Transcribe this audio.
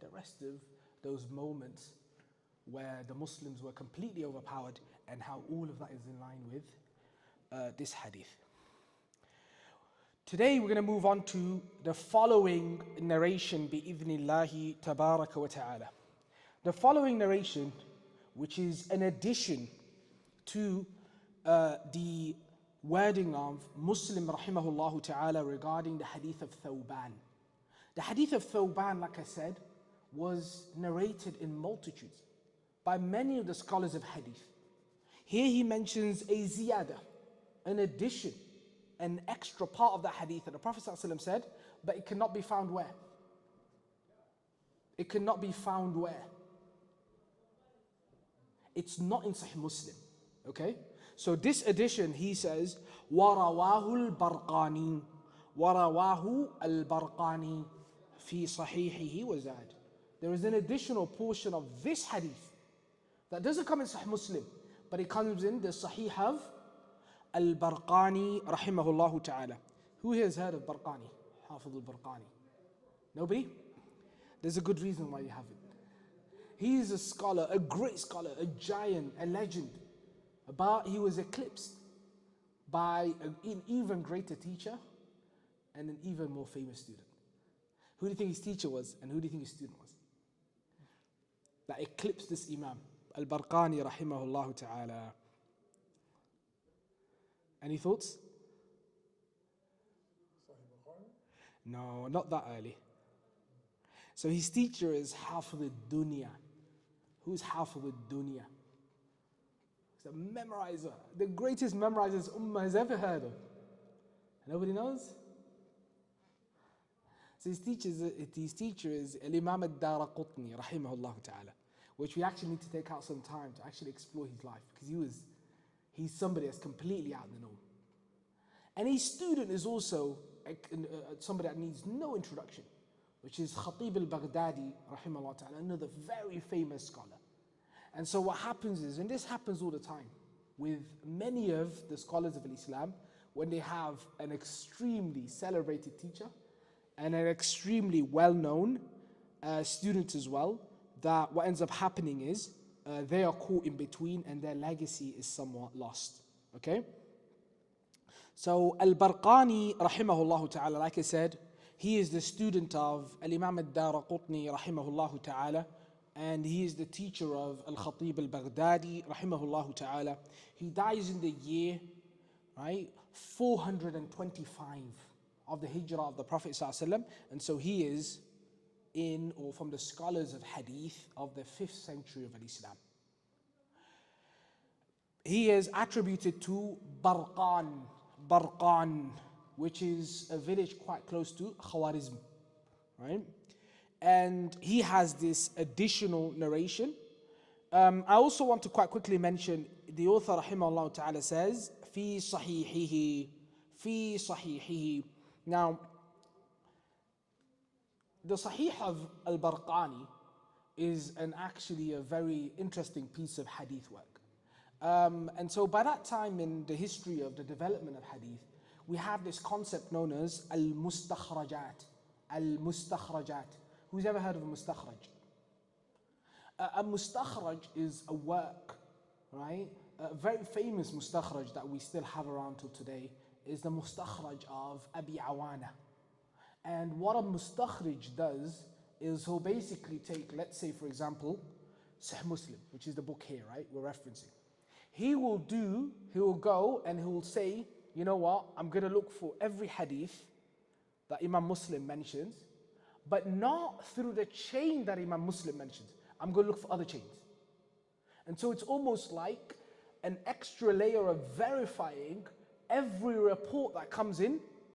and the rest of those moments where the Muslims were completely overpowered, and how all of that is in line with this hadith. Today we're going to move on to the following narration bi'idhnillahi tabaraka wa ta'ala. The following narration, which is an addition to the wording of Muslim rahimahullah ta'ala regarding the hadith of Thawban. The hadith of Thawban, like I said, was narrated in multitudes by many of the scholars of hadith. Here he mentions a ziyada, an addition, an extra part of that hadith that the Prophet ﷺ said, but it cannot be found where? It cannot be found where? It's not in Sahih Muslim, okay? So this addition, he says, وَرَوَاهُ الْبَرْقَانِي وَرَوَاهُ الْبَرْقَانِي فِي صَحِيحِهِ وَزَادٍ. There is an additional portion of this hadith that doesn't come in Sahih Muslim, but it comes in the Sahih of Al-Barqani rahimahullah ta'ala. Who here has heard of Barqani? Hafiz al-Barqani? Nobody? There's a good reason why you haven't. He is a scholar, a great scholar, a giant, a legend. But he was eclipsed by an even greater teacher and an even more famous student. Who do you think his teacher was, and who do you think his student was? That eclipsed this Imam, Al-Barqani rahimahullah ta'ala. Any thoughts? No, not that early. So his teacher is Hafiz al-Dunya. Who's Hafiz al-Dunya? He's a memorizer, the greatest memorizers Ummah has ever heard of. Nobody knows? So his teacher is Al-Imam al-Daraqutni rahimahullah ta'ala, which we actually need to take out some time to actually explore his life, because he's somebody that's completely out of the norm. And his student is also somebody that needs no introduction, which is Khatib al-Baghdadi rahimahullah ta'ala, another very famous scholar. And so what happens is, and this happens all the time with many of the scholars of Islam, when they have an extremely celebrated teacher and an extremely well-known student as well, that what ends up happening is they are caught in between and their legacy is somewhat lost. Okay? So Al-Barqani rahimahullah ta'ala, like I said, he is the student of Al-Imam al-Daraqutni rahimahullah ta'ala, and he is the teacher of Al-Khatib al-Baghdadi rahimahullah ta'ala. He dies in the year, right, 425 of the hijrah of the Prophet ﷺ, and so he is from the scholars of hadith of the 5th century of Islam. He is attributed to Barqan, which is a village quite close to Khawarizm, right? And he has this additional narration. I also want to quite quickly mention the author rahimahullah ta'ala says, fi sahihihi. Now, the Sahih of Al-Barqani is actually a very interesting piece of hadith work. And so by that time in the history of the development of hadith, we have this concept known as al-mustakhrajat. Al-mustakhrajat. Who's ever heard of a mustakhraj? A mustakhraj is a work, right? A very famous mustakhraj that we still have around till today is the mustakhraj of Abi Awana. And what a mustakhraj does is he'll basically take, let's say for example, Sahih Muslim, which is the book here, right, we're referencing. He will go and he will say, you know what, I'm going to look for every hadith that Imam Muslim mentions, but not through the chain that Imam Muslim mentions. I'm going to look for other chains. And so it's almost like an extra layer of verifying every report that comes in